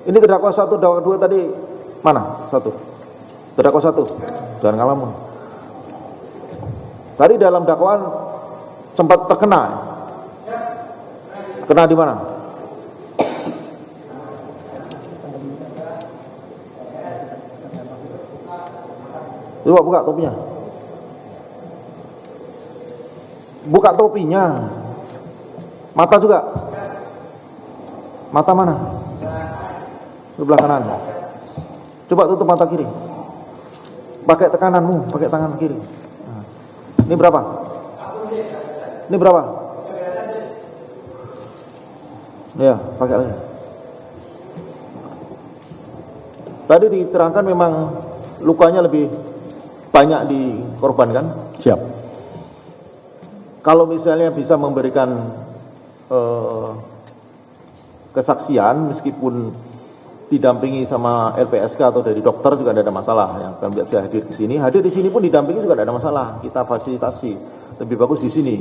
Ini terdakwa 1, terdakwa 2 tadi mana? 1. Terdakwa 1. Jangan ngalamun. Tadi dalam dakwaan sempat terkena. Kena di mana? Coba buka topinya. Buka topinya. Mata juga. Mata mana? Sebelah kanan. Coba tutup mata kiri. Pakai tekananmu, pakai tangan kiri. Nah. Ini berapa? Ini berapa? Ya, pakai lagi. Tadi diterangkan memang lukanya lebih banyak di korban kan? Siap. Kalau misalnya bisa memberikan kesaksian meskipun didampingi sama LPSK atau dari dokter juga tidak ada masalah. Yang akan bisa hadir di sini, hadir di sini pun didampingi juga tidak ada masalah. Kita fasilitasi, lebih bagus di sini.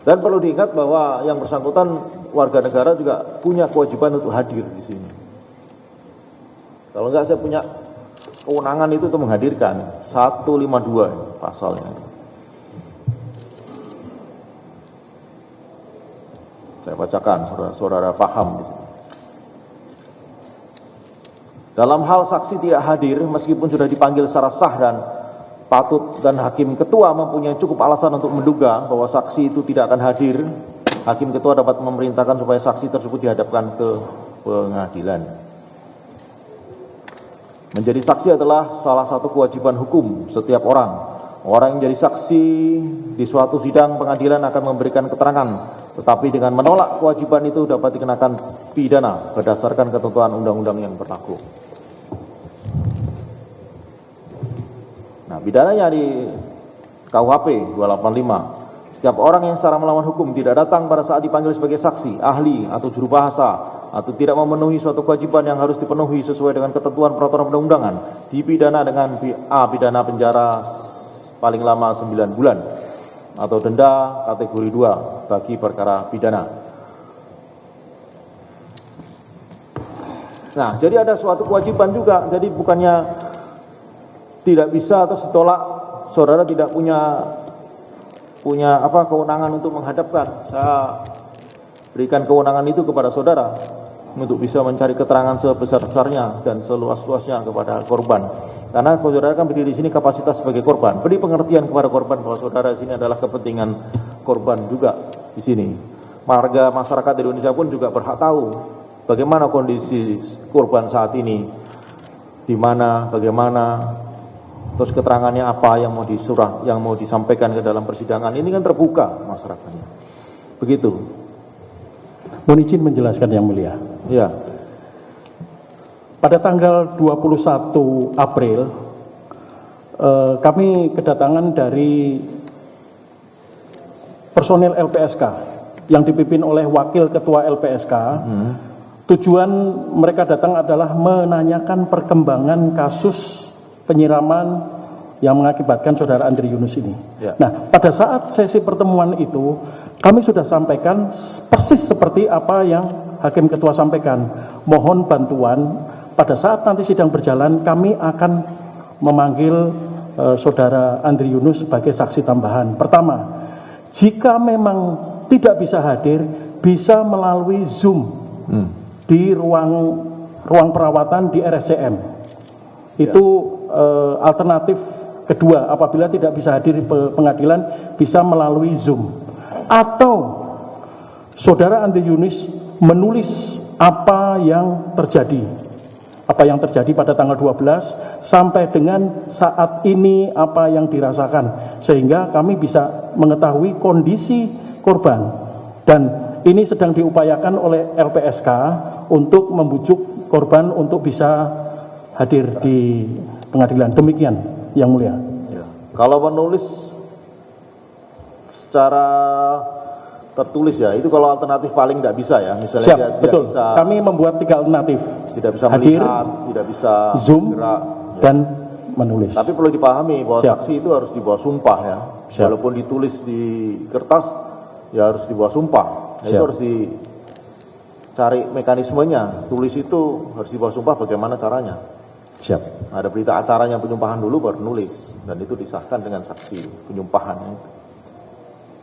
Dan perlu diingat bahwa yang bersangkutan warga negara juga punya kewajiban untuk hadir di sini. Kalau enggak saya punya kewenangan itu untuk menghadirkan 152 pasalnya. Saya bacakan, saudara-saudara paham. Dalam hal saksi tidak hadir, meskipun sudah dipanggil secara sah dan patut dan hakim ketua mempunyai cukup alasan untuk menduga bahwa saksi itu tidak akan hadir, hakim ketua dapat memerintahkan supaya saksi tersebut dihadapkan ke pengadilan. Menjadi saksi adalah salah satu kewajiban hukum setiap orang. Orang yang jadi saksi di suatu sidang pengadilan akan memberikan keterangan, tetapi dengan menolak kewajiban itu dapat dikenakan pidana berdasarkan ketentuan undang-undang yang berlaku. Nah, pidananya di KUHP 285. Setiap orang yang secara melawan hukum tidak datang pada saat dipanggil sebagai saksi, ahli, atau juru bahasa, atau tidak memenuhi suatu kewajiban yang harus dipenuhi sesuai dengan ketentuan peraturan perundang-undangan, dipidana dengan pidana penjara paling lama 9 bulan atau denda kategori 2 bagi perkara pidana. Nah, jadi ada suatu kewajiban juga. Jadi bukannya tidak bisa atau ditolak, saudara tidak punya kewenangan untuk menghadapkan. Saya berikan kewenangan itu kepada saudara untuk bisa mencari keterangan sebesar-besarnya dan seluas-luasnya kepada korban. Karena saudara kan berdiri di sini kapasitas sebagai korban. Beri pengertian kepada korban bahwa saudara di sini adalah kepentingan korban juga di sini. Warga masyarakat Indonesia pun juga berhak tahu bagaimana kondisi korban saat ini, di mana, bagaimana, terus keterangannya apa yang mau disurah, yang mau disampaikan ke dalam persidangan. Ini kan terbuka masyarakatnya. Begitu. Mohon izin menjelaskan yang mulia. Ya. Pada tanggal 21 April, kami kedatangan dari personil LPSK yang dipimpin oleh Wakil Ketua LPSK. Tujuan mereka datang adalah menanyakan perkembangan kasus penyiraman yang mengakibatkan saudara Andri Yunus ini. Ya. Nah, pada saat sesi pertemuan itu, kami sudah sampaikan persis seperti apa yang Hakim Ketua sampaikan. Mohon bantuan. Pada saat nanti sidang berjalan, kami akan memanggil saudara Andri Yunus sebagai saksi tambahan. Pertama, jika memang tidak bisa hadir, bisa melalui Zoom di ruang perawatan di RSCM. Itu alternatif kedua, apabila tidak bisa hadir di pengadilan, bisa melalui Zoom. Atau saudara Andri Yunus menulis apa yang terjadi pada tanggal 12 sampai dengan saat ini apa yang dirasakan, sehingga kami bisa mengetahui kondisi korban. Dan ini sedang diupayakan oleh LPSK untuk membujuk korban untuk bisa hadir di pengadilan. Demikian yang mulia. Ya. Kalau menulis secara tertulis ya, itu kalau alternatif paling tidak bisa ya, misalnya Siap, dia betul. Bisa, kami membuat 3 alternatif. tidak bisa hadir, melihat, tidak bisa Zoom, gerak, ya. dan menulis. Tapi perlu dipahami bahwa Siap. saksi itu harus dibawa sumpah ya. Siap. Walaupun ditulis di kertas, ya harus dibawa sumpah. Nah, itu Siap. harus cari mekanismenya. Tulis itu harus di bawah sumpah bagaimana caranya. Siap. Ada berita acaranya penyumpahan dulu baru nulis, dan itu disahkan dengan saksi penyumpahan.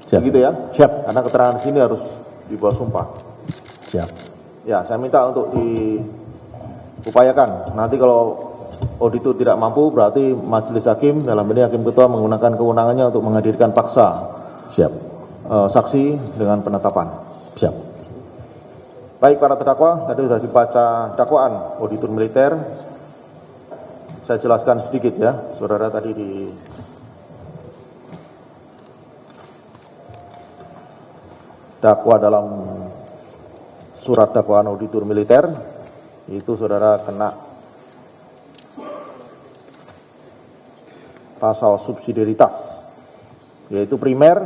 Siap. Begitu ya? Siap. Karena keterangan di sini harus di bawah sumpah. Siap. Ya, saya minta untuk diupayakan. Nanti kalau auditor tidak mampu, berarti majelis hakim, dalam ini hakim ketua menggunakan kewenangannya untuk menghadirkan paksa. Siap. Saksi dengan penetapan. Siap. Baik para terdakwa, tadi sudah dibaca dakwaan auditor militer. Saya jelaskan sedikit ya, saudara tadi dakwa dalam surat dakwaan auditor militer, itu saudara kena pasal subsidiaritas, yaitu primer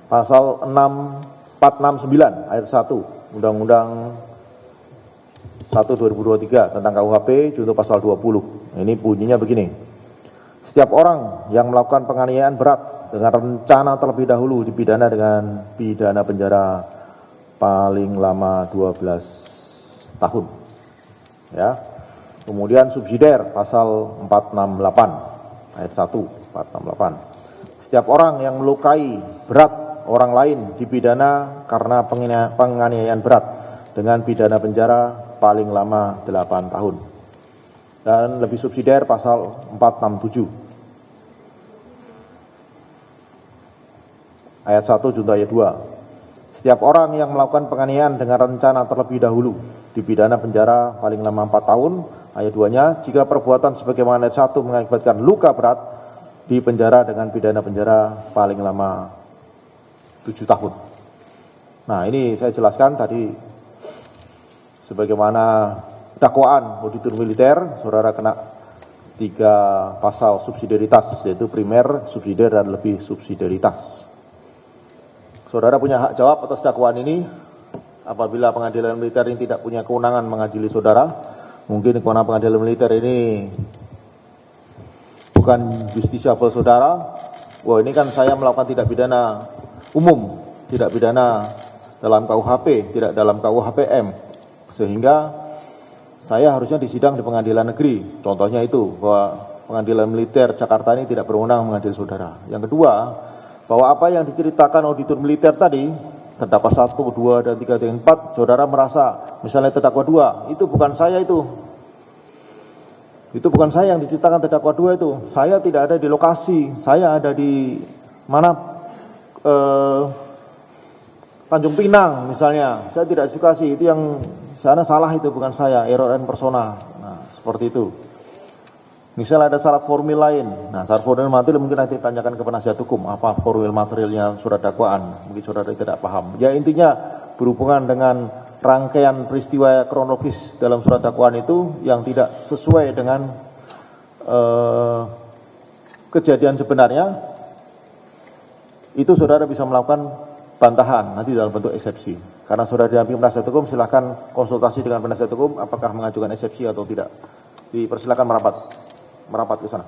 pasal 469 ayat 1 Undang-Undang 1/2023 tentang KUHP junto pasal 20. Ini bunyinya begini. Setiap orang yang melakukan penganiayaan berat dengan rencana terlebih dahulu dipidana dengan pidana penjara paling lama 12 tahun. Ya. Kemudian subsidiar pasal 468 ayat 1, 468. Setiap orang yang melukai berat orang lain dipidana karena penganiayaan berat dengan pidana penjara paling lama 8 tahun. Dan lebih subsidiar pasal 467 ayat 1 junto ayat 2. Setiap orang yang melakukan penganiayaan dengan rencana terlebih dahulu dipidana penjara paling lama 4 tahun. Ayat 2-nya, jika perbuatan sebagaimana ayat 1 mengakibatkan luka berat, dipenjara dengan pidana penjara paling lama 7 tahun. Nah, ini saya jelaskan tadi sebagaimana dakwaan auditor militer, saudara kena 3 pasal subsidiaritas, yaitu primer, subsidiar, dan lebih subsidiaritas. Saudara punya hak jawab atas dakwaan ini. Apabila pengadilan militer ini tidak punya kewenangan mengadili saudara, mungkin kewenangan pengadilan militer ini bukan justisiable saudara. Wah, ini kan saya melakukan tidak pidana umum, tidak pidana dalam KUHP, tidak dalam KUHPM, sehingga saya harusnya disidang di pengadilan negeri. Contohnya itu, bahwa pengadilan militer Jakarta ini tidak berwenang mengadili saudara. Yang kedua, bahwa apa yang diceritakan auditor militer tadi, terdakwa 1, 2, dan 3, dan 4, saudara merasa, misalnya terdakwa 2, itu bukan saya itu. Itu bukan saya yang diceritakan terdakwa 2 itu. Saya tidak ada di lokasi, saya ada di mana, Tanjung Pinang misalnya. Saya tidak di lokasi, itu yang sana salah, itu bukan saya, error and persona. Nah, seperti itu. Misalnya ada syarat formil lain. Nah, syarat formil material mungkin nanti tanyakan ke penasihat hukum, apa formil materialnya surat dakwaan. Mungkin saudara tidak paham. Ya, intinya berhubungan dengan rangkaian peristiwa kronologis dalam surat dakwaan itu yang tidak sesuai dengan kejadian sebenarnya, itu saudara bisa melakukan bantahan nanti dalam bentuk eksepsi. Karena saudara didampingi penasihat hukum, silakan konsultasi dengan penasihat hukum apakah mengajukan eksepsi atau tidak. Dipersilakan merapat ke sana.